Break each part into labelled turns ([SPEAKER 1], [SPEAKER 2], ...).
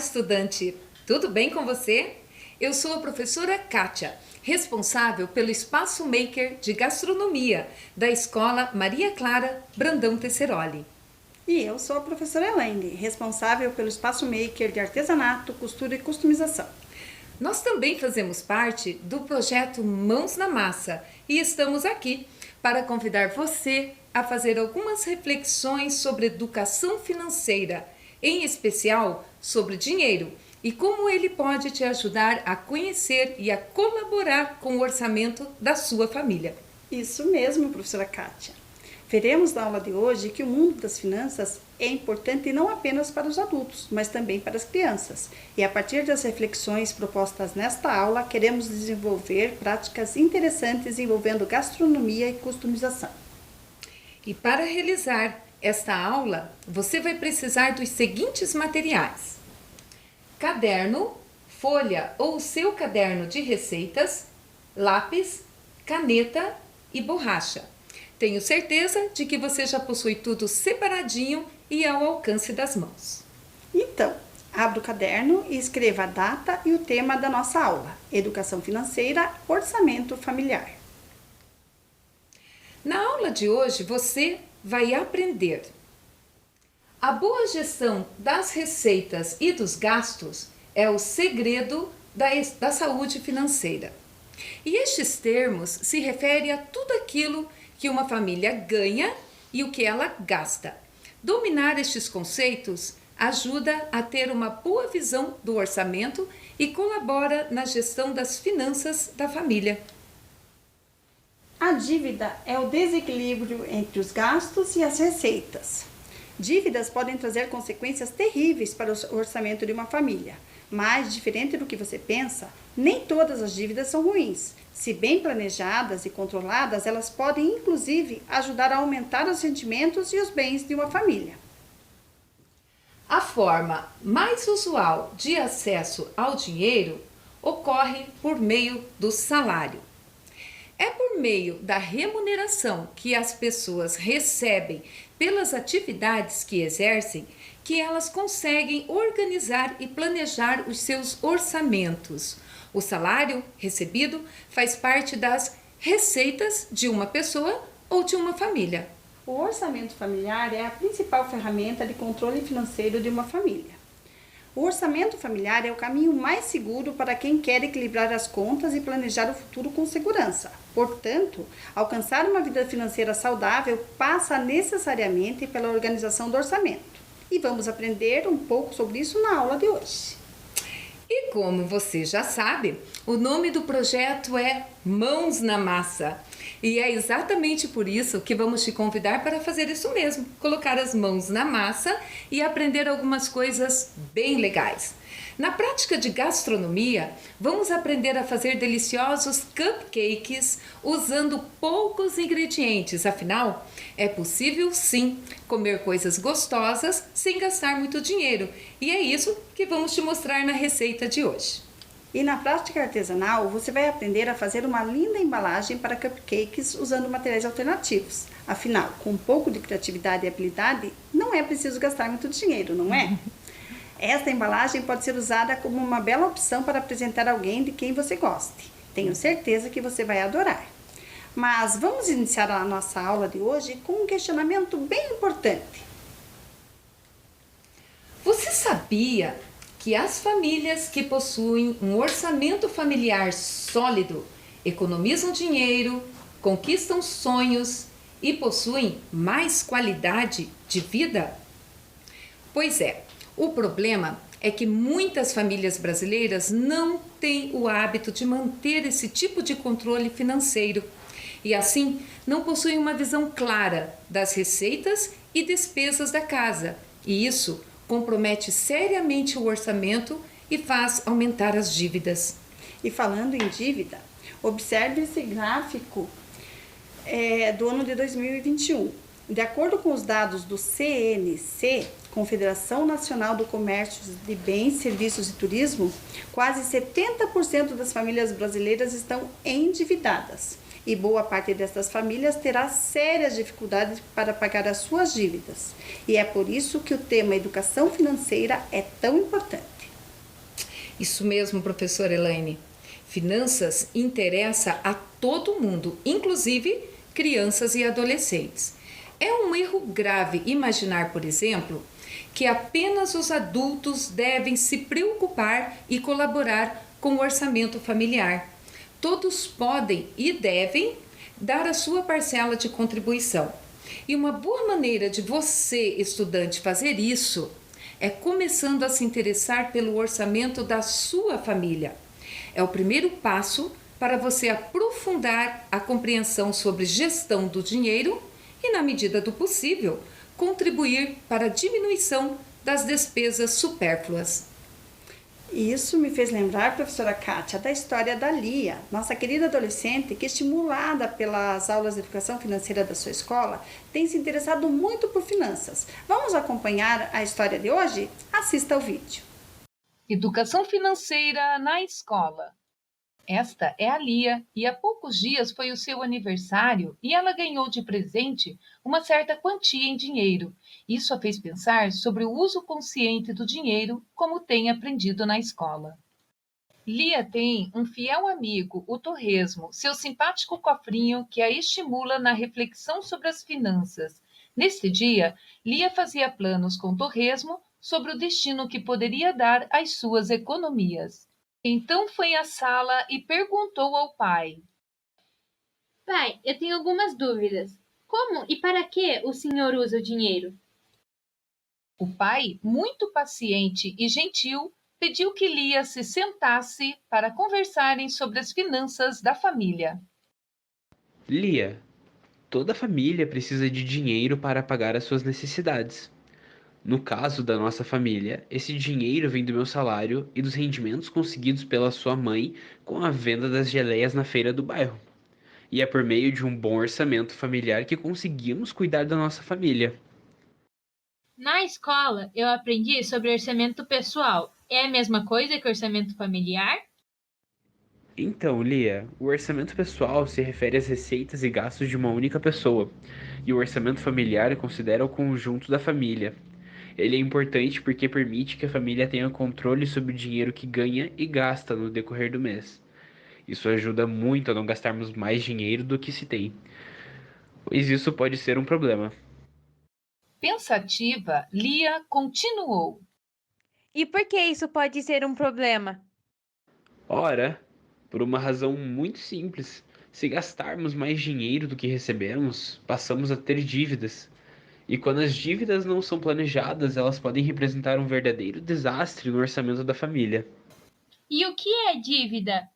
[SPEAKER 1] estudante! Tudo bem com você? Eu sou a professora Kátia, responsável pelo Espaço Maker de Gastronomia da Escola Maria Clara Brandão Tesseroli.
[SPEAKER 2] E eu sou a professora Elaine, responsável pelo Espaço Maker de Artesanato, Costura e Customização.
[SPEAKER 1] Nós também fazemos parte do projeto Mãos na Massa e estamos aqui para convidar você a fazer algumas reflexões sobre educação financeira, em especial sobre dinheiro e como ele pode te ajudar a conhecer e a colaborar com o orçamento da sua família.
[SPEAKER 2] Isso mesmo, professora Kátia. Veremos na aula de hoje que o mundo das finanças é importante não apenas para os adultos, mas também para as crianças. E a partir das reflexões propostas nesta aula, queremos desenvolver práticas interessantes envolvendo gastronomia e customização.
[SPEAKER 1] E para realizar esta aula, você vai precisar dos seguintes materiais: caderno, folha ou seu caderno de receitas, lápis, caneta e borracha. Tenho certeza de que você já possui tudo separadinho e ao alcance das mãos.
[SPEAKER 2] Então, abra o caderno e escreva a data e o tema da nossa aula: Educação Financeira, Orçamento Familiar.
[SPEAKER 1] Na aula de hoje, você vai aprender a boa gestão das receitas e dos gastos é o segredo da saúde financeira. E estes termos se referem a tudo aquilo que uma família ganha e o que ela gasta. Dominar estes conceitos ajuda a ter uma boa visão do orçamento e colabora na gestão das finanças da família.
[SPEAKER 2] A dívida é o desequilíbrio entre os gastos e as receitas. Dívidas podem trazer consequências terríveis para o orçamento de uma família, mas, diferente do que você pensa, nem todas as dívidas são ruins. Se bem planejadas e controladas, elas podem, inclusive, ajudar a aumentar os rendimentos e os bens de uma família.
[SPEAKER 1] A forma mais usual de acesso ao dinheiro ocorre por meio do salário. É por meio da remuneração que as pessoas recebem pelas atividades que exercem que elas conseguem organizar e planejar os seus orçamentos. O salário recebido faz parte das receitas de uma pessoa ou de uma família.
[SPEAKER 2] O orçamento familiar é a principal ferramenta de controle financeiro de uma família. O orçamento familiar é o caminho mais seguro para quem quer equilibrar as contas e planejar o futuro com segurança. Portanto, alcançar uma vida financeira saudável passa necessariamente pela organização do orçamento. E vamos aprender um pouco sobre isso na aula de hoje.
[SPEAKER 1] E como você já sabe, o nome do projeto é Mãos na Massa. E é exatamente por isso que vamos te convidar para fazer isso mesmo, colocar as mãos na massa e aprender algumas coisas bem legais. Na prática de gastronomia, vamos aprender a fazer deliciosos cupcakes usando poucos ingredientes. Afinal, é possível sim comer coisas gostosas sem gastar muito dinheiro. E é isso que vamos te mostrar na receita de hoje.
[SPEAKER 2] E na prática artesanal, você vai aprender a fazer uma linda embalagem para cupcakes usando materiais alternativos. Afinal, com um pouco de criatividade e habilidade, não é preciso gastar muito dinheiro, não é? Esta embalagem pode ser usada como uma bela opção para apresentar alguém de quem você goste. Tenho certeza que você vai adorar. Mas vamos iniciar a nossa aula de hoje com um questionamento bem importante.
[SPEAKER 1] Você sabia que as famílias que possuem um orçamento familiar sólido economizam dinheiro, conquistam sonhos e possuem mais qualidade de vida? Pois é, o problema é que muitas famílias brasileiras não têm o hábito de manter esse tipo de controle financeiro e assim não possuem uma visão clara das receitas e despesas da casa, e isso compromete seriamente o orçamento e faz aumentar as dívidas.
[SPEAKER 2] E falando em dívida, observe esse gráfico do ano de 2021. De acordo com os dados do CNC, Confederação Nacional do Comércio de Bens, Serviços e Turismo, quase 70% das famílias brasileiras estão endividadas. E boa parte dessas famílias terá sérias dificuldades para pagar as suas dívidas. E é por isso que o tema educação financeira é tão importante.
[SPEAKER 1] Isso mesmo, professora Elaine. Finanças interessa a todo mundo, inclusive crianças e adolescentes. É um erro grave imaginar, por exemplo, que apenas os adultos devem se preocupar e colaborar com o orçamento familiar. Todos podem e devem dar a sua parcela de contribuição. E uma boa maneira de você, estudante, fazer isso é começando a se interessar pelo orçamento da sua família. É o primeiro passo para você aprofundar a compreensão sobre gestão do dinheiro e, na medida do possível, contribuir para a diminuição das despesas supérfluas.
[SPEAKER 2] Isso me fez lembrar, professora Kátia, da história da Lia, nossa querida adolescente que, estimulada pelas aulas de educação financeira da sua escola, tem se interessado muito por finanças. Vamos acompanhar a história de hoje? Assista ao vídeo.
[SPEAKER 1] Educação financeira na escola. Esta é a Lia e há poucos dias foi o seu aniversário e ela ganhou de presente uma certa quantia em dinheiro. Isso a fez pensar sobre o uso consciente do dinheiro, como tem aprendido na escola. Lia tem um fiel amigo, o Torresmo, seu simpático cofrinho que a estimula na reflexão sobre as finanças. Neste dia, Lia fazia planos com Torresmo sobre o destino que poderia dar às suas economias. Então foi à sala e perguntou ao pai:
[SPEAKER 3] Pai, eu tenho algumas dúvidas. Como e para que o senhor usa o dinheiro?
[SPEAKER 1] O pai, muito paciente e gentil, pediu que Lia se sentasse para conversarem sobre as finanças da família.
[SPEAKER 4] Lia, toda família precisa de dinheiro para pagar as suas necessidades. No caso da nossa família, esse dinheiro vem do meu salário e dos rendimentos conseguidos pela sua mãe com a venda das geleias na feira do bairro. E é por meio de um bom orçamento familiar que conseguimos cuidar da nossa família.
[SPEAKER 3] Na escola, eu aprendi sobre orçamento pessoal. É a mesma coisa que orçamento familiar?
[SPEAKER 4] Então, Lia, o orçamento pessoal se refere às receitas e gastos de uma única pessoa, e o orçamento familiar considera o conjunto da família. Ele é importante porque permite que a família tenha controle sobre o dinheiro que ganha e gasta no decorrer do mês. Isso ajuda muito a não gastarmos mais dinheiro do que se tem, pois isso pode ser um problema.
[SPEAKER 1] Pensativa, Lia continuou.
[SPEAKER 5] E por que isso pode ser um problema?
[SPEAKER 4] Ora, por uma razão muito simples. Se gastarmos mais dinheiro do que recebemos, passamos a ter dívidas. E quando as dívidas não são planejadas, elas podem representar um verdadeiro desastre no orçamento da família.
[SPEAKER 3] E o que é dívida?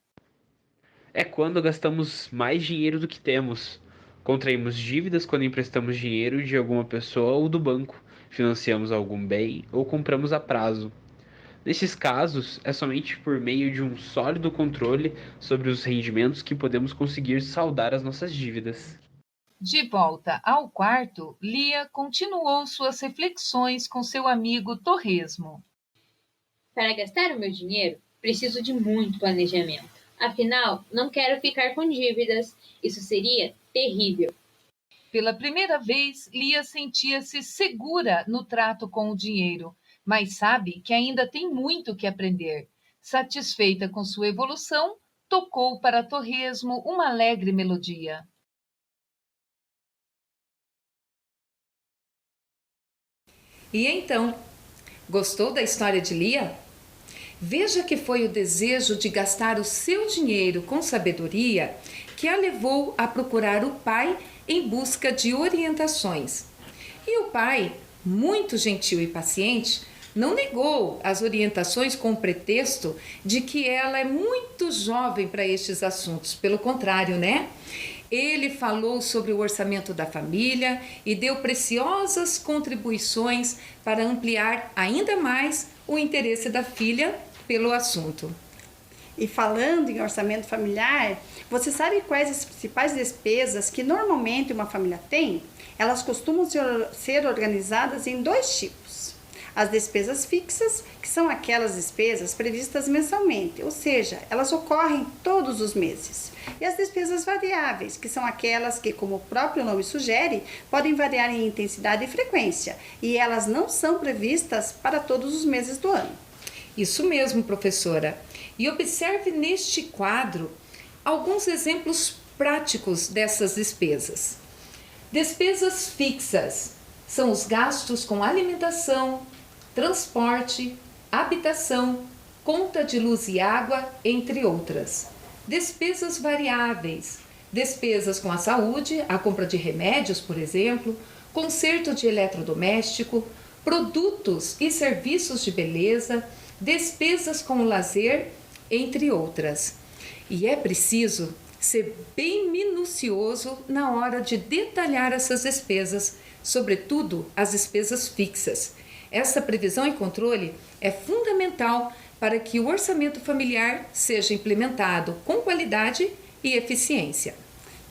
[SPEAKER 4] É quando gastamos mais dinheiro do que temos. Contraímos dívidas quando emprestamos dinheiro de alguma pessoa ou do banco, financiamos algum bem ou compramos a prazo. Nesses casos, é somente por meio de um sólido controle sobre os rendimentos que podemos conseguir saldar as nossas dívidas.
[SPEAKER 1] De volta ao quarto, Lia continuou suas reflexões com seu amigo Torresmo.
[SPEAKER 3] Para gastar o meu dinheiro, preciso de muito planejamento. Afinal, não quero ficar com dívidas. Isso seria terrível.
[SPEAKER 1] Pela primeira vez, Lia sentia-se segura no trato com o dinheiro, mas sabe que ainda tem muito que aprender. Satisfeita com sua evolução, tocou para Torresmo uma alegre melodia. E então, gostou da história de Lia? Veja que foi o desejo de gastar o seu dinheiro com sabedoria que a levou a procurar o pai em busca de orientações. E o pai, muito gentil e paciente, não negou as orientações com o pretexto de que ela é muito jovem para estes assuntos. Pelo contrário, né? Ele falou sobre o orçamento da família e deu preciosas contribuições para ampliar ainda mais o interesse da filha pelo assunto.
[SPEAKER 2] E falando em orçamento familiar, você sabe quais as principais despesas que normalmente uma família tem? Elas costumam ser organizadas em dois tipos. As despesas fixas, que são aquelas despesas previstas mensalmente, ou seja, elas ocorrem todos os meses. E as despesas variáveis, que são aquelas que, como o próprio nome sugere, podem variar em intensidade e frequência, e elas não são previstas para todos os meses do ano.
[SPEAKER 1] Isso mesmo, professora. E observe neste quadro alguns exemplos práticos dessas despesas. Despesas fixas são os gastos com alimentação, transporte, habitação, conta de luz e água, entre outras. Despesas variáveis, despesas com a saúde, a compra de remédios, por exemplo, conserto de eletrodoméstico, produtos e serviços de beleza, despesas com o lazer, entre outras. E é preciso ser bem minucioso na hora de detalhar essas despesas, sobretudo as despesas fixas. Essa previsão e controle é fundamental para que o orçamento familiar seja implementado com qualidade e eficiência.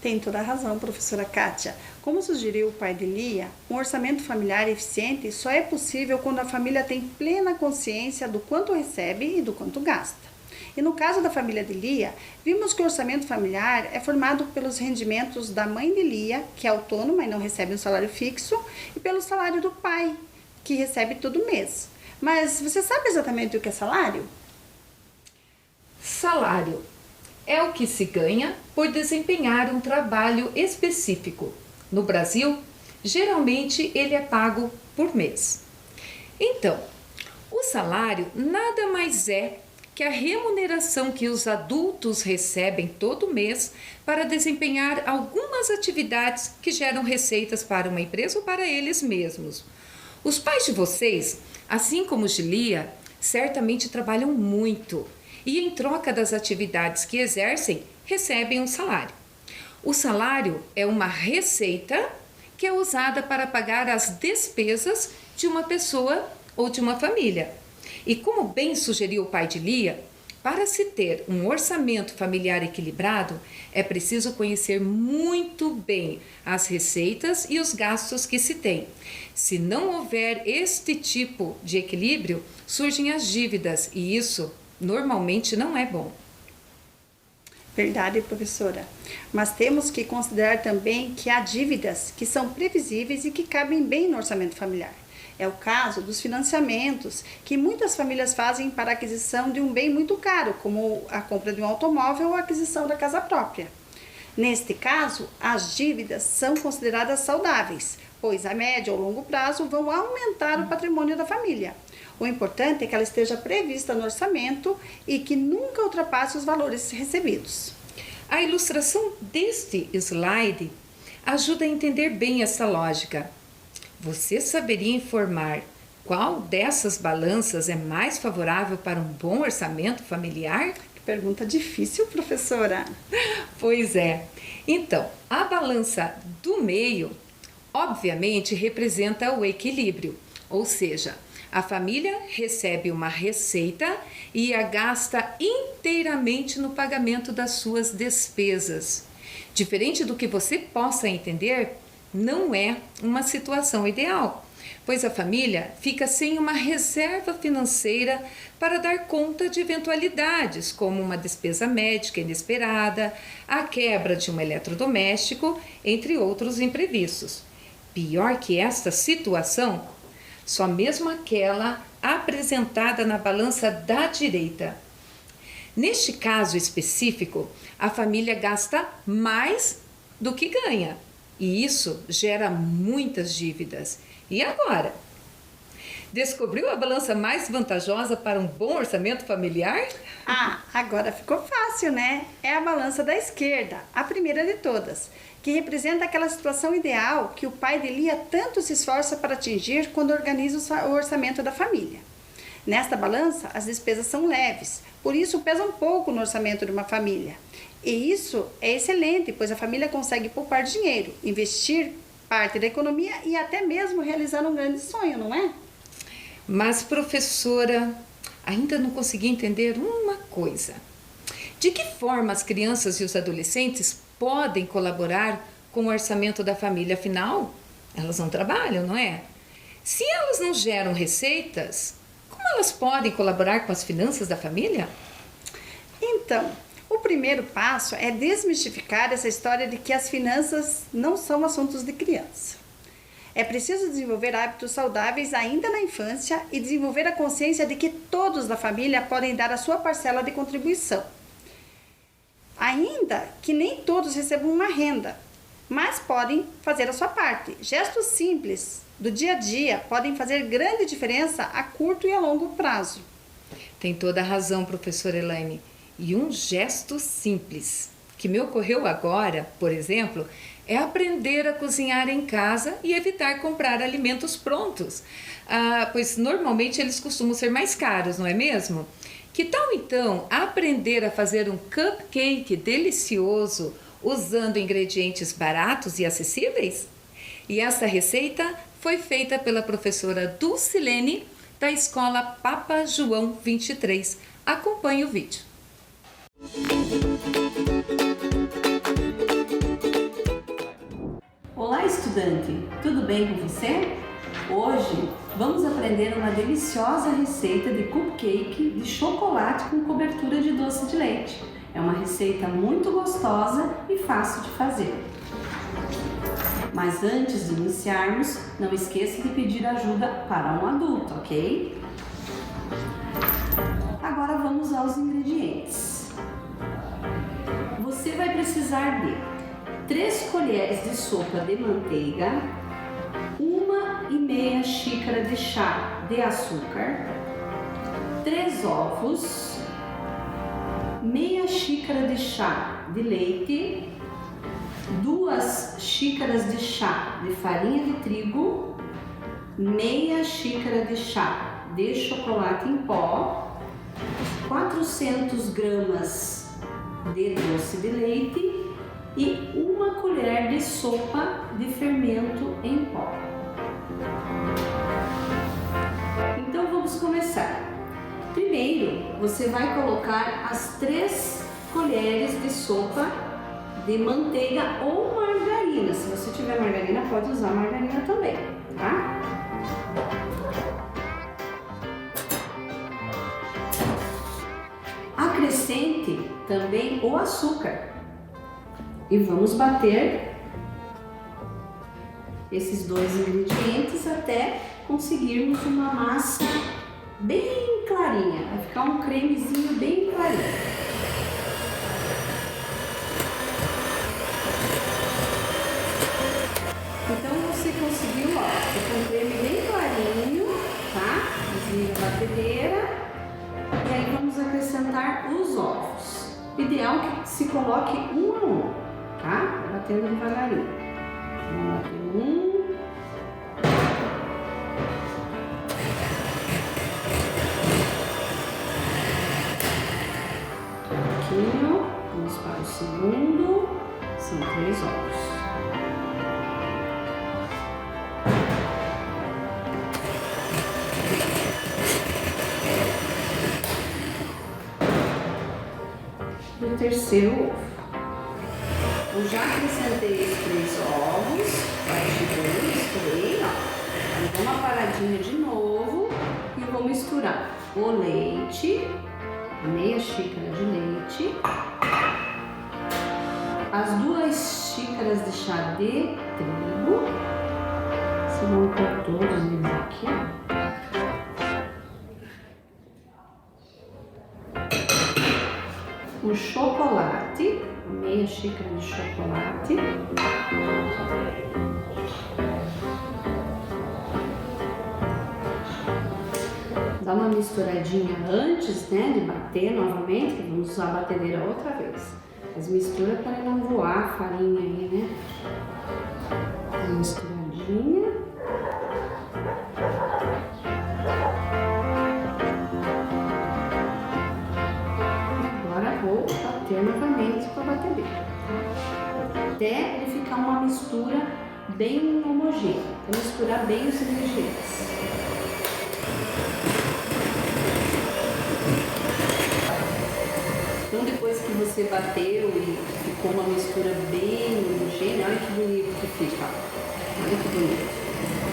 [SPEAKER 2] Tem toda a razão, professora Kátia. Como sugeriu o pai de Lia, um orçamento familiar eficiente só é possível quando a família tem plena consciência do quanto recebe e do quanto gasta. E no caso da família de Lia, vimos que o orçamento familiar é formado pelos rendimentos da mãe de Lia, que é autônoma e não recebe um salário fixo, e pelo salário do pai, que recebe todo mês. Mas você sabe exatamente o que é salário?
[SPEAKER 1] Salário é o que se ganha por desempenhar um trabalho específico. No Brasil, geralmente ele é pago por mês. Então, o salário nada mais é que a remuneração que os adultos recebem todo mês para desempenhar algumas atividades que geram receitas para uma empresa ou para eles mesmos. Os pais de vocês, assim como os de Lia, certamente trabalham muito e, em troca das atividades que exercem, recebem um salário. O salário é uma receita que é usada para pagar as despesas de uma pessoa ou de uma família. E como bem sugeriu o pai de Lia, para se ter um orçamento familiar equilibrado, é preciso conhecer muito bem as receitas e os gastos que se tem. Se não houver este tipo de equilíbrio, surgem as dívidas e isso normalmente não é bom.
[SPEAKER 2] Verdade, professora. Mas temos que considerar também que há dívidas que são previsíveis e que cabem bem no orçamento familiar. É o caso dos financiamentos que muitas famílias fazem para a aquisição de um bem muito caro, como a compra de um automóvel ou a aquisição da casa própria. Neste caso, as dívidas são consideradas saudáveis, pois a médio ou longo prazo vão aumentar o patrimônio da família. O importante é que ela esteja prevista no orçamento e que nunca ultrapasse os valores recebidos.
[SPEAKER 1] A ilustração deste slide ajuda a entender bem essa lógica. Você saberia informar qual dessas balanças é mais favorável para um bom orçamento familiar?
[SPEAKER 2] Que pergunta difícil, professora.
[SPEAKER 1] Pois é. Então, a balança do meio, obviamente, representa o equilíbrio, ou seja, a família recebe uma receita e a gasta inteiramente no pagamento das suas despesas. Diferente do que você possa entender, não é uma situação ideal, pois a família fica sem uma reserva financeira para dar conta de eventualidades, como uma despesa médica inesperada, a quebra de um eletrodoméstico, entre outros imprevistos. Pior que esta situação, só mesmo aquela apresentada na balança da direita. Neste caso específico, a família gasta mais do que ganha. E isso gera muitas dívidas. E agora? Descobriu a balança mais vantajosa para um bom orçamento familiar?
[SPEAKER 2] Ah, agora ficou fácil, né? É a balança da esquerda, a primeira de todas, que representa aquela situação ideal que o pai de Lia tanto se esforça para atingir quando organiza o orçamento da família. Nesta balança, as despesas são leves, por isso pesam pouco no orçamento de uma família. E isso é excelente, pois a família consegue poupar dinheiro, investir parte da economia e até mesmo realizar um grande sonho, não é?
[SPEAKER 1] Mas, professora, ainda não consegui entender uma coisa. De que forma as crianças e os adolescentes podem colaborar com o orçamento da família? Afinal, elas não trabalham, não é? Se elas não geram receitas, como elas podem colaborar com as finanças da família?
[SPEAKER 2] Então, o primeiro passo é desmistificar essa história de que as finanças não são assuntos de criança. É preciso desenvolver hábitos saudáveis ainda na infância e desenvolver a consciência de que todos da família podem dar a sua parcela de contribuição. Ainda que nem todos recebam uma renda, mas podem fazer a sua parte. Gestos simples do dia a dia podem fazer grande diferença a curto e a longo prazo.
[SPEAKER 1] Tem toda a razão, professora Elaine. E um gesto simples que me ocorreu agora, por exemplo, é aprender a cozinhar em casa e evitar comprar alimentos prontos, pois normalmente eles costumam ser mais caros, não é mesmo? Que tal então aprender a fazer um cupcake delicioso usando ingredientes baratos e acessíveis? E essa receita foi feita pela professora Dulcilene da Escola Papa João 23. Acompanhe o vídeo.
[SPEAKER 6] Olá, estudante! Tudo bem com você? Hoje vamos aprender uma deliciosa receita de cupcake de chocolate com cobertura de doce de leite. É uma receita muito gostosa e fácil de fazer. Mas antes de iniciarmos, não esqueça de pedir ajuda para um adulto, ok? Agora vamos aos ingredientes. Você vai precisar de 3 colheres de sopa de manteiga, 1,5 xícara de chá de açúcar, 3 ovos, meia xícara de chá de leite, 2 xícaras de chá de farinha de trigo, meia xícara de chá de chocolate em pó, 400 gramas de doce de leite e 1 colher de sopa de fermento em pó. Então vamos começar. Primeiro, você vai colocar as 3 colheres de sopa de manteiga ou margarina. Se você tiver margarina, pode usar margarina também, tá? Acrescente também o açúcar e vamos bater esses 2 ingredientes até conseguirmos uma massa bem clarinha. Vai ficar um cremezinho bem clarinho. Então você conseguiu, ó, fica um creme bem clarinho, tá? Desliga a batedeira e aí vamos acrescentar os ovos. O ideal é que se coloque 1 a 1, tá? Batendo devagarinho. Vamos bater 1. Pouquinho. Vamos para o segundo. São 3 ovos. Do terceiro ovo. Eu já acrescentei os 3 ovos, misturei, ó. Aí dou uma paradinha de novo e vou misturar o leite, meia xícara de leite, as 2 xícaras de chá de trigo, se vão pôr todos eles aqui, ó. O chocolate, meia xícara de chocolate, dá uma misturadinha antes, né, de bater novamente, que vamos usar a batedeira outra vez. Mas mistura para não voar a farinha aí, né? Uma misturadinha. Vou bater novamente com a batedeira, até ele ficar uma mistura bem homogênea, para misturar bem os ingredientes. Então depois que você bateu e ficou uma mistura bem homogênea, olha que bonito que fica, olha que bonito,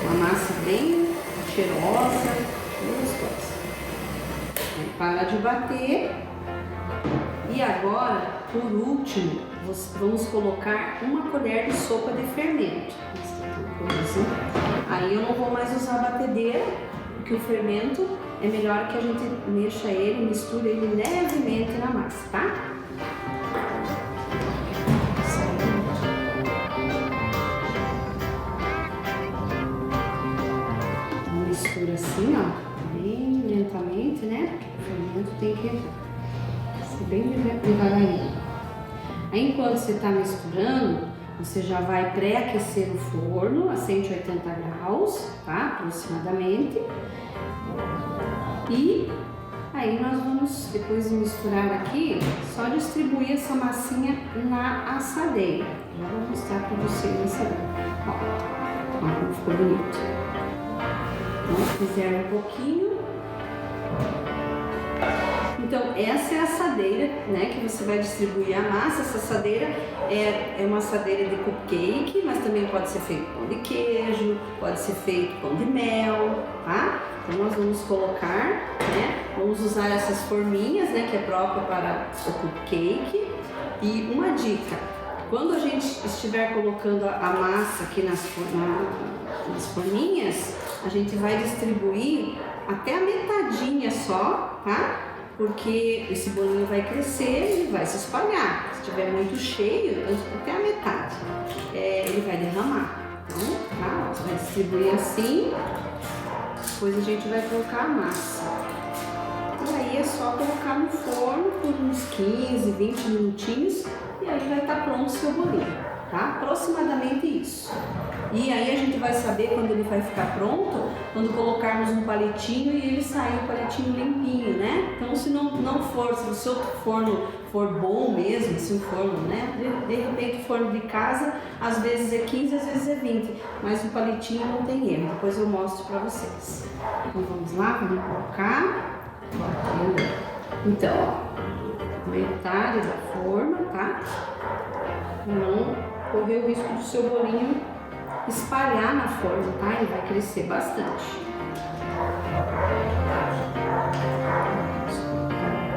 [SPEAKER 6] uma massa bem cheirosa, bem gostosa. Aí para de bater. E agora, por último, vamos colocar 1 colher de sopa de fermento. Aí eu não vou mais usar a batedeira, porque o fermento é melhor que a gente mexa ele, misture ele levemente na massa, tá? Mistura assim, ó, bem lentamente, né? O fermento tem que ser bem devagarinho. Aí, enquanto você está misturando, você já vai pré-aquecer o forno a 180 graus, tá? Aproximadamente. E aí nós vamos, depois de misturar aqui, só distribuir essa massinha na assadeira. Já vou mostrar para vocês a assadeira. Ó como ficou bonito. Então, reserva um pouquinho. Então, essa é a assadeira, né, que você vai distribuir a massa. Essa assadeira é uma assadeira de cupcake, mas também pode ser feito pão de queijo, pode ser feito pão de mel, tá? Então, nós vamos colocar, né, vamos usar essas forminhas, né, que é própria para o cupcake. E uma dica, quando a gente estiver colocando a massa aqui nas forminhas, a gente vai distribuir até a metadinha só, tá? Porque esse bolinho vai crescer e vai se espalhar. Se estiver muito cheio, até a metade, ele vai derramar. Então, tá? Você vai distribuir assim, depois a gente vai colocar a massa. E aí é só colocar no forno por uns 15, 20 minutinhos e aí vai estar pronto o seu bolinho, tá? Aproximadamente isso. E aí a gente vai saber quando ele vai ficar pronto, quando colocarmos um palitinho e ele sair um palitinho limpinho, né? Então se não for, se o seu forno for bom mesmo, se o forno, né? De repente o forno de casa, às vezes é 15, às vezes é 20, mas o palitinho não tem erro, depois eu mostro pra vocês. Então vamos lá, vamos colocar. Então, ó, metade da forma, tá? Pra não correr o risco do seu bolinho espalhar na forma, tá? Ele vai crescer bastante.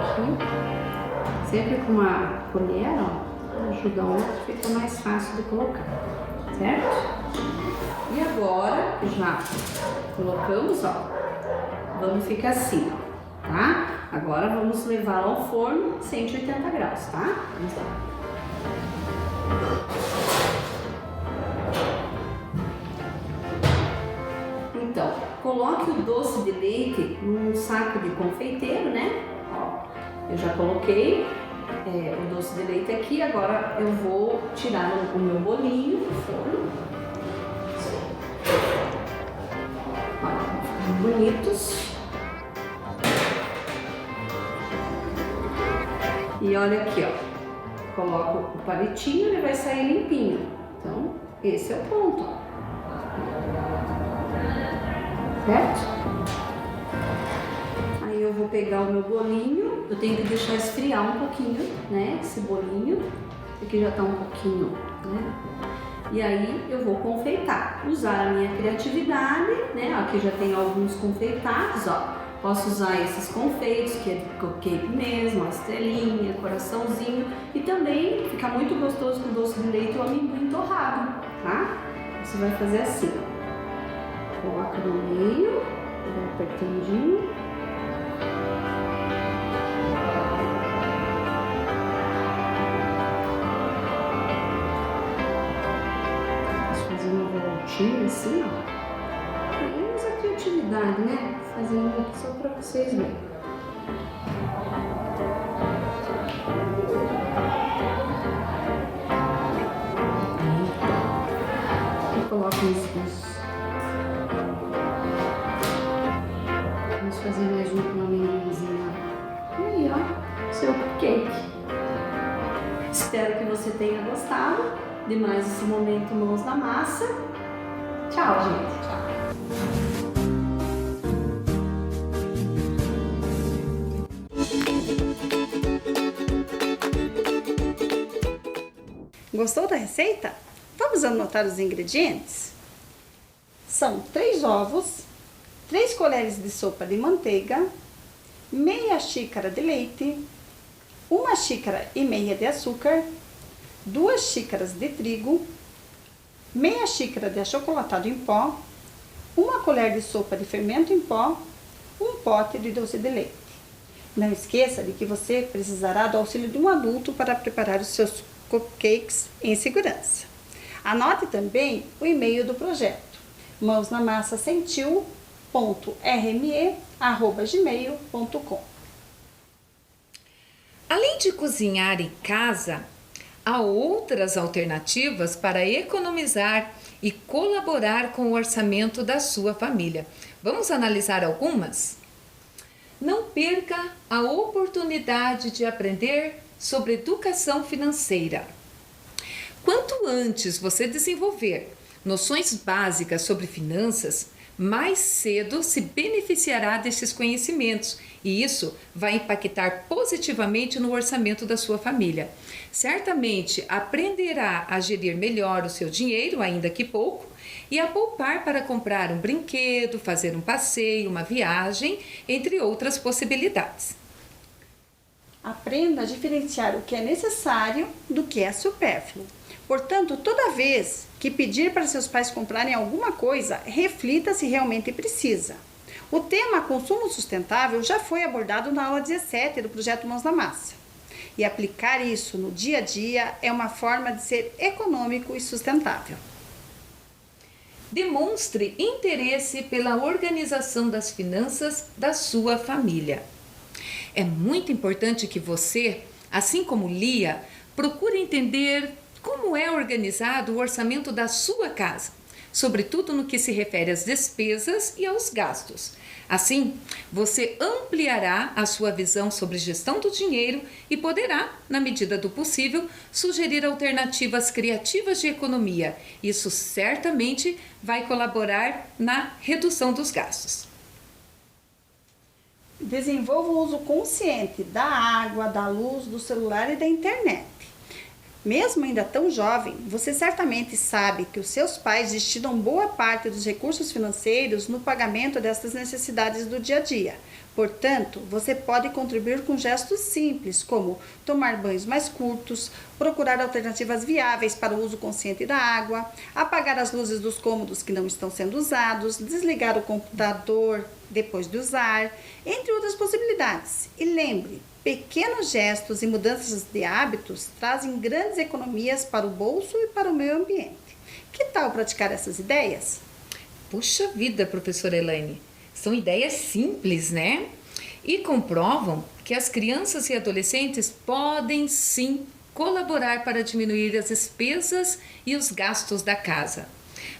[SPEAKER 6] Aqui. Sempre com uma colher, ó, ajuda o outro, fica mais fácil de colocar, certo? E agora, já colocamos, ó, vamos ficar assim, ó, tá? Agora vamos levar ao forno 180 graus, tá? Vamos lá. Então, coloque o doce de leite num saco de confeiteiro, né? Ó, eu já coloquei o doce de leite aqui, agora eu vou tirar o meu bolinho do forno. Ó, bonitos. E olha aqui, ó, coloco o palitinho, ele vai sair limpinho. Então, esse é o ponto, ó. Certo? Aí eu vou pegar o meu bolinho, eu tenho que deixar esfriar um pouquinho, né, esse bolinho, porque já tá um pouquinho, né? E aí eu vou confeitar, usar a minha criatividade, né? Aqui já tem alguns confeitados, ó. Posso usar esses confeitos, que é de cupcake mesmo, a estrelinha, coraçãozinho, e também fica muito gostoso com doce de leite ou amendoim torrado, tá? Você vai fazer assim, ó. Coloca no meio, vai apertandinho. Vamos fazer uma voltinha assim, ó. Aí usa a criatividade, né? Fazendo aqui só pra vocês verem. E coloca isso. Vamos fazer mais um com uma amendoinzinha. E aí, ó, seu cupcake. Espero que você tenha gostado de mais esse momento Mãos na Massa. Tchau, gente. Tchau.
[SPEAKER 2] Gostou da receita? Vamos anotar os ingredientes? São 3 ovos, 3 colheres de sopa de manteiga, meia xícara de leite, 1,5 xícaras de açúcar, 2 xícaras de trigo, meia xícara de achocolatado em pó, 1 colher de sopa de fermento em pó, 1 pote de doce de leite. Não esqueça de que você precisará do auxílio de um adulto para preparar os seus cupcakes em segurança. Anote também o e-mail do projeto, mãosnamassacentil.rme@gmail.com.
[SPEAKER 1] Além de cozinhar em casa, há outras alternativas para economizar e colaborar com o orçamento da sua família. Vamos analisar algumas? Não perca a oportunidade de aprender sobre educação financeira. Quanto antes você desenvolver noções básicas sobre finanças, mais cedo se beneficiará desses conhecimentos e isso vai impactar positivamente no orçamento da sua família. Certamente aprenderá a gerir melhor o seu dinheiro, ainda que pouco, e a poupar para comprar um brinquedo, fazer um passeio, uma viagem, entre outras possibilidades.
[SPEAKER 2] Aprenda a diferenciar o que é necessário do que é supérfluo. Portanto, toda vez que pedir para seus pais comprarem alguma coisa, reflita se realmente precisa. O tema consumo sustentável já foi abordado na aula 17 do projeto Mãos na Massa. E aplicar isso no dia a dia é uma forma de ser econômico e sustentável.
[SPEAKER 1] Demonstre interesse pela organização das finanças da sua família. É muito importante que você, assim como Lia, procure entender como é organizado o orçamento da sua casa, sobretudo no que se refere às despesas e aos gastos. Assim, você ampliará a sua visão sobre gestão do dinheiro e poderá, na medida do possível, sugerir alternativas criativas de economia. Isso certamente vai colaborar na redução dos gastos.
[SPEAKER 2] Desenvolva o uso consciente da água, da luz, do celular e da internet. Mesmo ainda tão jovem, você certamente sabe que os seus pais destinam boa parte dos recursos financeiros no pagamento dessas necessidades do dia a dia. Portanto, você pode contribuir com gestos simples, como tomar banhos mais curtos, procurar alternativas viáveis para o uso consciente da água, apagar as luzes dos cômodos que não estão sendo usados, desligar o computador depois de usar, entre outras possibilidades. E lembre, pequenos gestos e mudanças de hábitos trazem grandes economias para o bolso e para o meio ambiente. Que tal praticar essas ideias?
[SPEAKER 1] Puxa vida, professora Elaine, são ideias simples, né? E comprovam que as crianças e adolescentes podem sim colaborar para diminuir as despesas e os gastos da casa.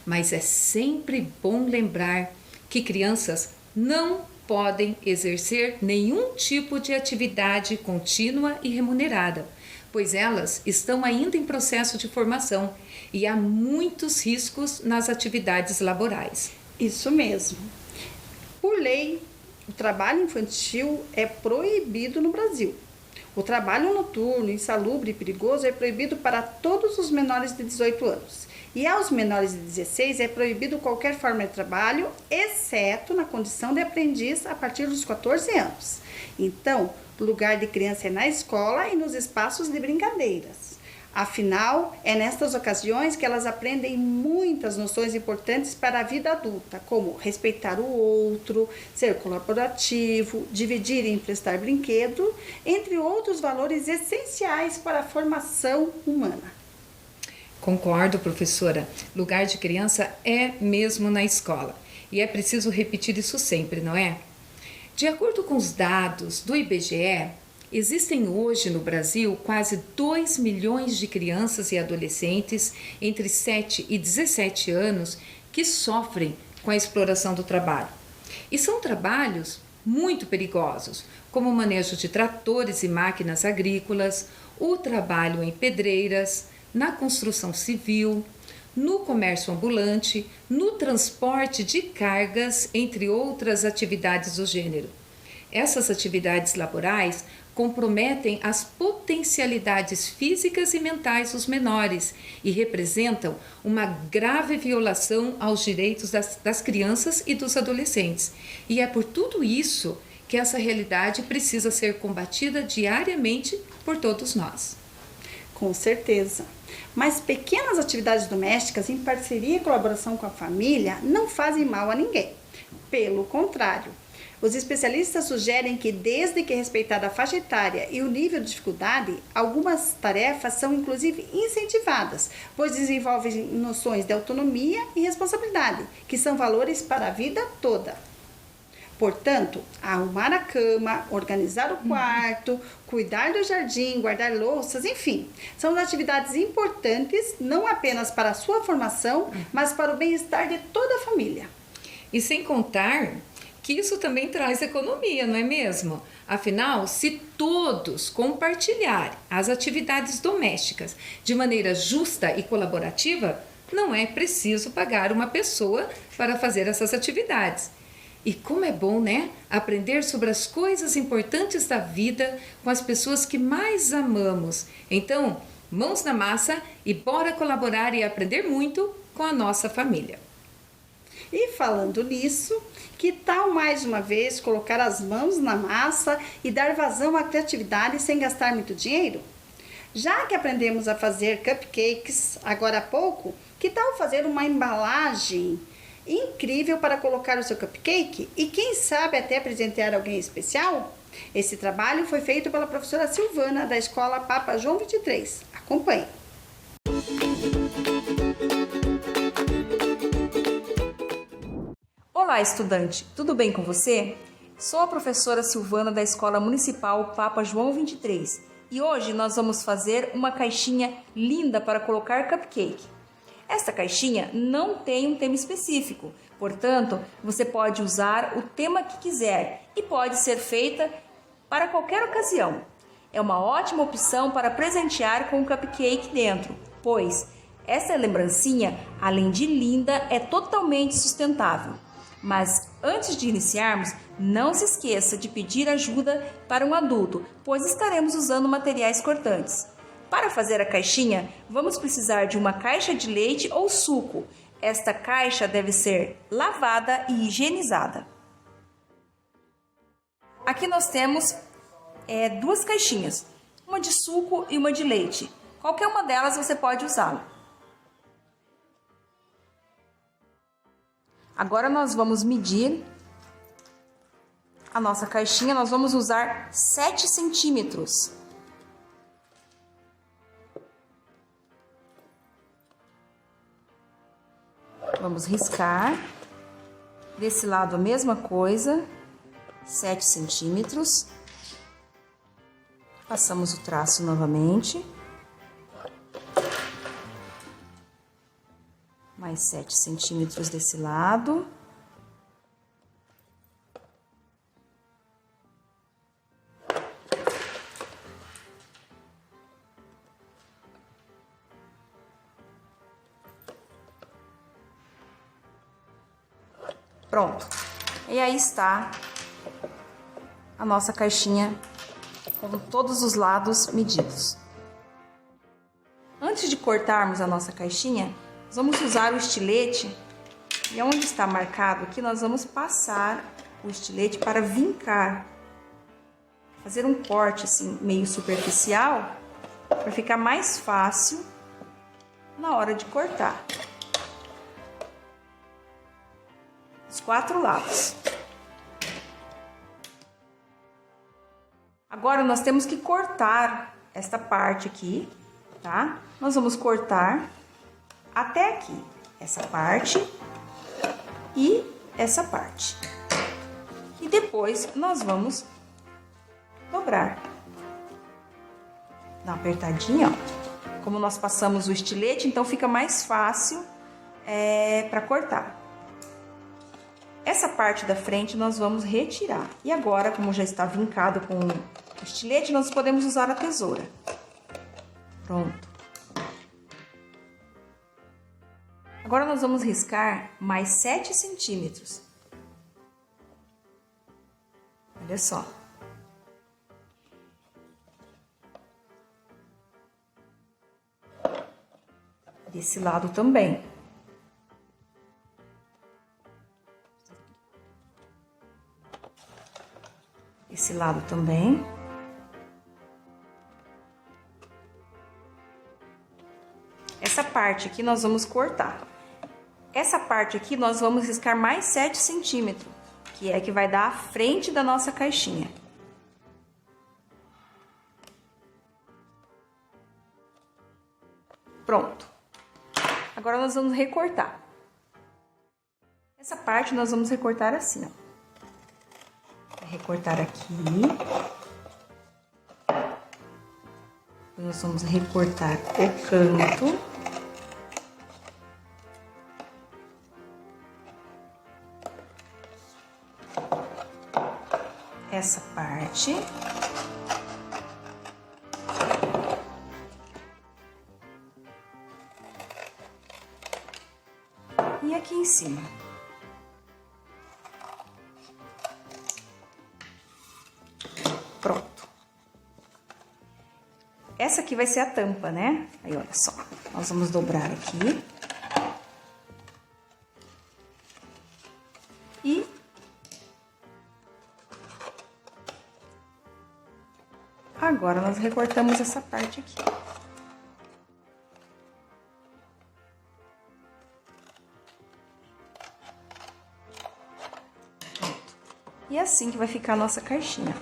[SPEAKER 1] Mas é sempre bom lembrar que crianças não podem exercer nenhum tipo de atividade contínua e remunerada, pois elas estão ainda em processo de formação e há muitos riscos nas atividades laborais.
[SPEAKER 2] Isso mesmo. Por lei, o trabalho infantil é proibido no Brasil. O trabalho noturno, insalubre e perigoso é proibido para todos os menores de 18 anos. E aos menores de 16 é proibido qualquer forma de trabalho, exceto na condição de aprendiz a partir dos 14 anos. Então, o lugar de criança é na escola e nos espaços de brincadeiras. Afinal, é nestas ocasiões que elas aprendem muitas noções importantes para a vida adulta, como respeitar o outro, ser colaborativo, dividir e emprestar brinquedo, entre outros valores essenciais para a formação humana.
[SPEAKER 1] Concordo, professora. Lugar de criança é mesmo na escola. E é preciso repetir isso sempre, não é? De acordo com os dados do IBGE, existem hoje no Brasil quase 2 milhões de crianças e adolescentes entre 7 e 17 anos que sofrem com a exploração do trabalho. E são trabalhos muito perigosos, como o manejo de tratores e máquinas agrícolas, o trabalho em pedreiras, na construção civil, no comércio ambulante, no transporte de cargas, entre outras atividades do gênero. Essas atividades laborais comprometem as potencialidades físicas e mentais dos menores e representam uma grave violação aos direitos das crianças e dos adolescentes. E é por tudo isso que essa realidade precisa ser combatida diariamente por todos nós.
[SPEAKER 2] Com certeza. Mas pequenas atividades domésticas em parceria e colaboração com a família não fazem mal a ninguém. Pelo contrário, os especialistas sugerem que, desde que respeitada a faixa etária e o nível de dificuldade, algumas tarefas são inclusive incentivadas, pois desenvolvem noções de autonomia e responsabilidade, que são valores para a vida toda. Portanto, arrumar a cama, organizar o quarto, cuidar do jardim, guardar louças, enfim, são atividades importantes não apenas para a sua formação, mas para o bem-estar de toda a família.
[SPEAKER 1] E sem contar que isso também traz economia, não é mesmo? Afinal, se todos compartilharem as atividades domésticas de maneira justa e colaborativa, não é preciso pagar uma pessoa para fazer essas atividades. E como é bom, né? Aprender sobre as coisas importantes da vida com as pessoas que mais amamos. Então, mãos na massa e bora colaborar e aprender muito com a nossa família.
[SPEAKER 2] E falando nisso, que tal mais uma vez colocar as mãos na massa e dar vazão à criatividade sem gastar muito dinheiro? Já que aprendemos a fazer cupcakes agora há pouco, que tal fazer uma embalagem incrível para colocar o seu cupcake e quem sabe até presentear alguém especial? Esse trabalho foi feito pela professora Silvana da Escola Papa João 23. Acompanhe!
[SPEAKER 7] Olá, estudante! Tudo bem com você? Sou a professora Silvana da Escola Municipal Papa João 23 e hoje nós vamos fazer uma caixinha linda para colocar cupcake. Esta caixinha não tem um tema específico, portanto, você pode usar o tema que quiser e pode ser feita para qualquer ocasião. É uma ótima opção para presentear com um cupcake dentro, pois essa lembrancinha, além de linda, é totalmente sustentável. Mas antes de iniciarmos, não se esqueça de pedir ajuda para um adulto, pois estaremos usando materiais cortantes. Para fazer a caixinha, vamos precisar de uma caixa de leite ou suco. Esta caixa deve ser lavada e higienizada. Aqui nós temos duas caixinhas, uma de suco e uma de leite. Qualquer uma delas você pode usá-la. Agora nós vamos medir a nossa caixinha, nós vamos usar 7 centímetros. Vamos riscar. Desse lado a mesma coisa, 7 centímetros. Passamos o traço novamente. Mais 7 centímetros desse lado. Pronto. E aí está a nossa caixinha com todos os lados medidos. Antes de cortarmos a nossa caixinha, nós vamos usar o estilete e onde está marcado aqui nós vamos passar o estilete para vincar, fazer um corte assim meio superficial para ficar mais fácil na hora de cortar. Os 4 lados. Agora nós temos que cortar esta parte aqui, tá? Nós vamos cortar até aqui, essa parte e essa parte. E depois nós vamos dobrar. Dá uma apertadinha, ó. Como nós passamos o estilete, então fica mais fácil para cortar. Essa parte da frente nós vamos retirar. E agora, como já está vincado com o estilete, nós podemos usar a tesoura. Pronto. Agora nós vamos riscar mais 7 centímetros. Olha só. Desse lado também. Esse lado também. Essa parte aqui nós vamos cortar. Essa parte aqui nós vamos riscar mais 7 centímetros, que é que vai dar a frente da nossa caixinha. Pronto. Agora nós vamos recortar. Essa parte nós vamos recortar assim, ó. Vai recortar aqui. Nós vamos recortar o canto. Essa parte. E aqui em cima. Pronto. Essa aqui vai ser a tampa, né? Aí, olha só. Nós vamos dobrar aqui. E agora nós recortamos essa parte aqui. E é assim que vai ficar a nossa caixinha.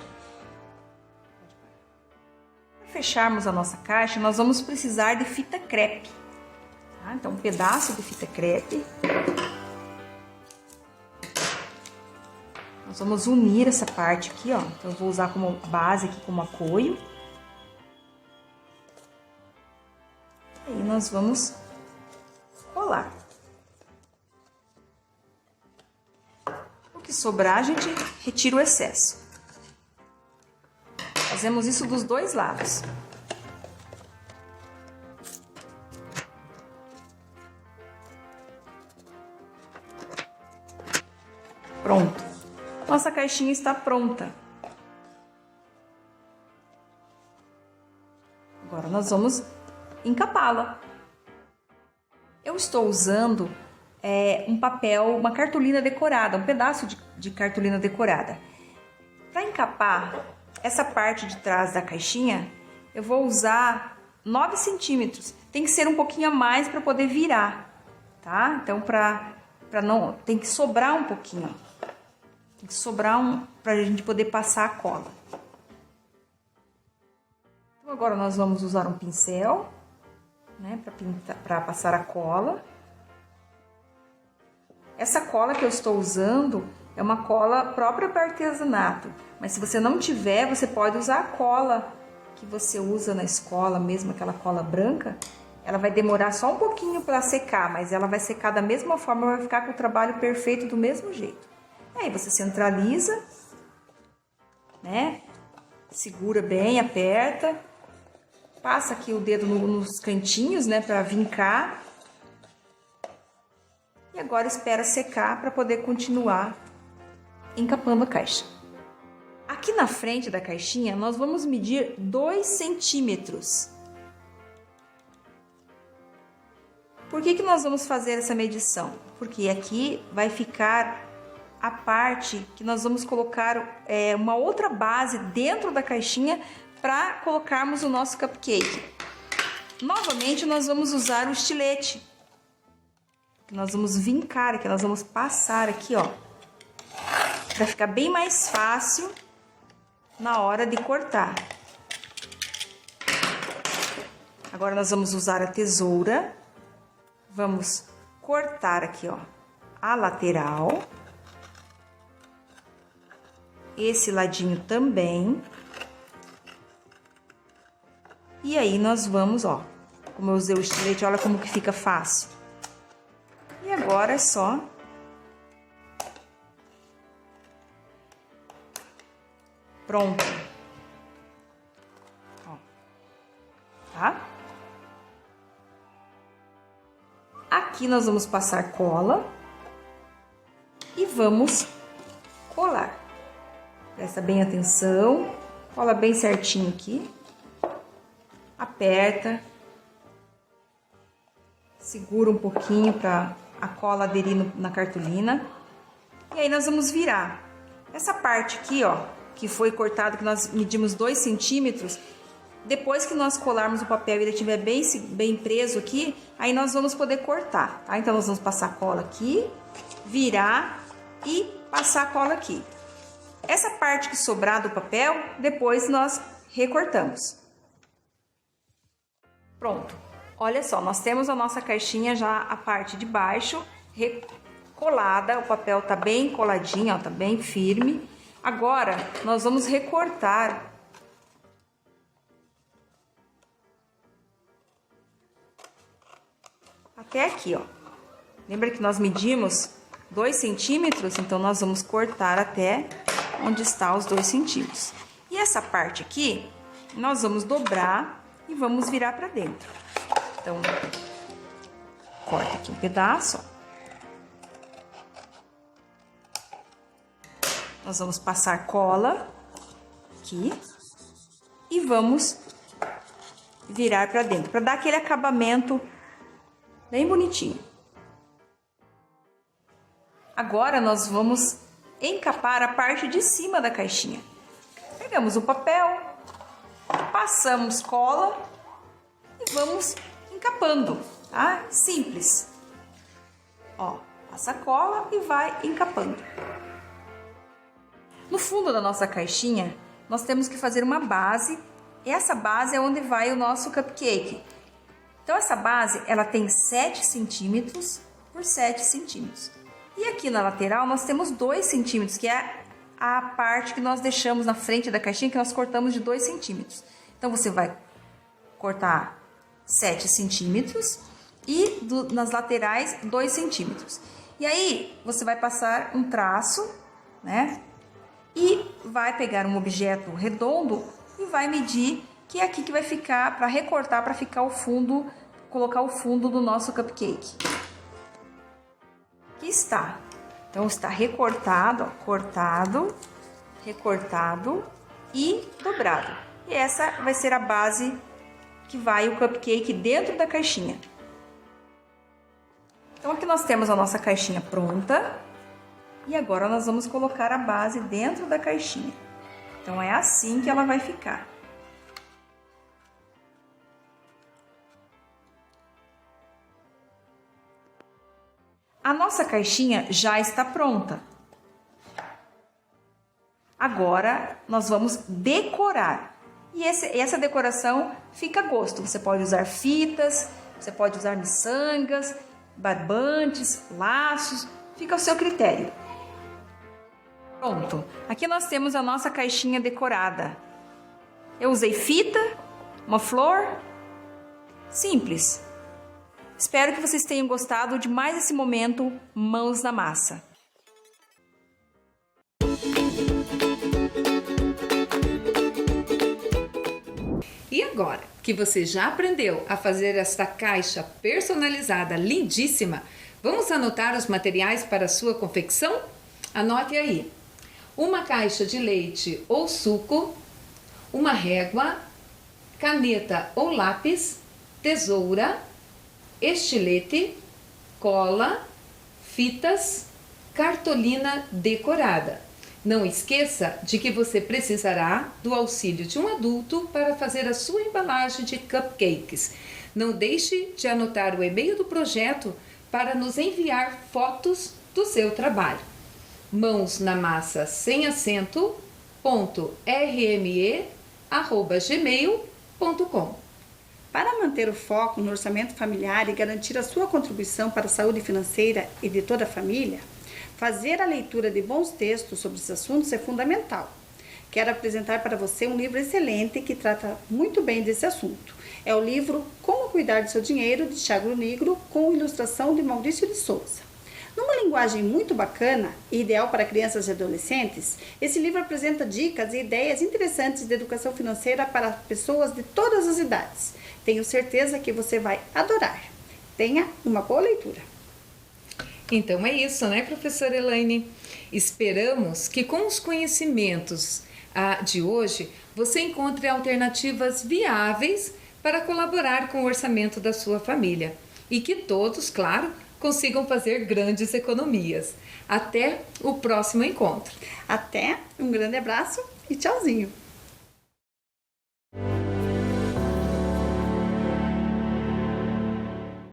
[SPEAKER 7] Para fecharmos a nossa caixa, nós vamos precisar de fita crepe. Tá? Então, um pedaço de fita crepe. Nós vamos unir essa parte aqui, ó. Então, eu vou usar como base aqui, como apoio. Aí, nós vamos colar. O que sobrar, a gente retira o excesso. Fazemos isso dos dois lados. Pronto. Nossa caixinha está pronta. Agora nós vamos encapá-la. Eu estou usando um papel, uma cartolina decorada, um pedaço de cartolina decorada. Para encapar essa parte de trás da caixinha, eu vou usar 9 centímetros. Tem que ser um pouquinho a mais para poder virar, tá? Então, tem que sobrar um pouquinho, ó. Tem que sobrar para a gente poder passar a cola. Então, agora nós vamos usar um pincel, né, para passar a cola. Essa cola que eu estou usando é uma cola própria para artesanato, mas se você não tiver, você pode usar a cola que você usa na escola, mesmo aquela cola branca. Ela vai demorar só um pouquinho para secar, mas ela vai secar da mesma forma, vai ficar com o trabalho perfeito do mesmo jeito. Aí você centraliza, né? Segura bem, aperta. Passa aqui o dedo nos cantinhos, né, para vincar. E agora espera secar para poder continuar encapando a caixa. Aqui na frente da caixinha, nós vamos medir 2 centímetros. Por que nós vamos fazer essa medição? Porque aqui vai ficar a parte que nós vamos colocar uma outra base dentro da caixinha para colocarmos o nosso cupcake. Novamente, nós vamos usar o estilete. Nós vamos vincar aqui, nós vamos passar aqui, ó, para ficar bem mais fácil na hora de cortar. Agora nós vamos usar a tesoura, vamos cortar aqui, ó, a lateral, esse ladinho também. E aí nós vamos, ó, como eu usei o estilete, olha como que fica fácil. E agora é só pronto. Ó, tá? Aqui nós vamos passar cola e vamos colar. Presta bem atenção, cola bem certinho aqui. Aperta, segura um pouquinho para a cola aderir na cartolina. E aí nós vamos virar. Essa parte aqui, ó, que foi cortada, que nós medimos 2 centímetros, Depois que nós colarmos o papel e ele estiver bem preso aqui, aí nós vamos poder cortar, tá? Então, nós vamos passar a cola aqui, virar e passar a cola aqui. Essa parte que sobrar do papel, depois nós recortamos. Pronto. Olha só, nós temos a nossa caixinha já a parte de baixo colada, o papel tá bem coladinho, ó, tá bem firme. Agora, nós vamos recortar até aqui, ó. Lembra que nós medimos 2 centímetros? Então, nós vamos cortar até onde está os 2 centímetros. E essa parte aqui, nós vamos dobrar e vamos virar para dentro. Então, corta aqui um pedaço, ó. Nós vamos passar cola aqui e vamos virar para dentro, para dar aquele acabamento bem bonitinho. Agora nós vamos encapar a parte de cima da caixinha. Pegamos o papel, passamos cola e vamos encapando, tá? Simples. Ó, passa cola e vai encapando. No fundo da nossa caixinha, nós temos que fazer uma base. E essa base é onde vai o nosso cupcake. Então, essa base, ela tem 7 centímetros por 7 centímetros. E aqui na lateral, nós temos 2 centímetros, que é a parte que nós deixamos na frente da caixinha, que nós cortamos de 2 centímetros. Então, você vai cortar 7 centímetros e nas laterais 2 centímetros. E aí, você vai passar um traço, né? E vai pegar um objeto redondo e vai medir, que é aqui que vai ficar, para recortar, para ficar o fundo, colocar o fundo do nosso cupcake. Aqui está. Então, está recortado, ó, cortado, recortado e dobrado. E essa vai ser a base que vai o cupcake dentro da caixinha. Então, aqui nós temos a nossa caixinha pronta. E agora nós vamos colocar a base dentro da caixinha. Então, é assim que ela vai ficar. A nossa caixinha já está pronta. Agora, nós vamos decorar. E essa decoração fica a gosto. Você pode usar fitas, você pode usar miçangas, barbantes, laços, fica ao seu critério. Pronto, aqui nós temos a nossa caixinha decorada. Eu usei fita, uma flor, simples. Espero que vocês tenham gostado de mais esse momento Mãos na Massa.
[SPEAKER 1] E agora que você já aprendeu a fazer esta caixa personalizada lindíssima, vamos anotar os materiais para a sua confecção? Anote aí. Uma caixa de leite ou suco, uma régua, caneta ou lápis, tesoura, estilete, cola, fitas, cartolina decorada. Não esqueça de que você precisará do auxílio de um adulto para fazer a sua embalagem de cupcakes. Não deixe de anotar o e-mail do projeto para nos enviar fotos do seu trabalho. Mãos na massa sem acento, .rme@gmail.com.
[SPEAKER 2] Para manter o foco no orçamento familiar e garantir a sua contribuição para a saúde financeira e de toda a família, fazer a leitura de bons textos sobre esses assuntos é fundamental. Quero apresentar para você um livro excelente que trata muito bem desse assunto. É o livro Como Cuidar do Seu Dinheiro, de Thiago Nigro, com ilustração de Maurício de Souza. Numa linguagem muito bacana e ideal para crianças e adolescentes, esse livro apresenta dicas e ideias interessantes de educação financeira para pessoas de todas as idades. Tenho certeza que você vai adorar. Tenha uma boa leitura.
[SPEAKER 1] Então é isso, né, professora Elaine? Esperamos que com os conhecimentos de hoje você encontre alternativas viáveis para colaborar com o orçamento da sua família e que todos, claro, consigam fazer grandes economias. Até o próximo encontro.
[SPEAKER 2] Até, um grande abraço e tchauzinho!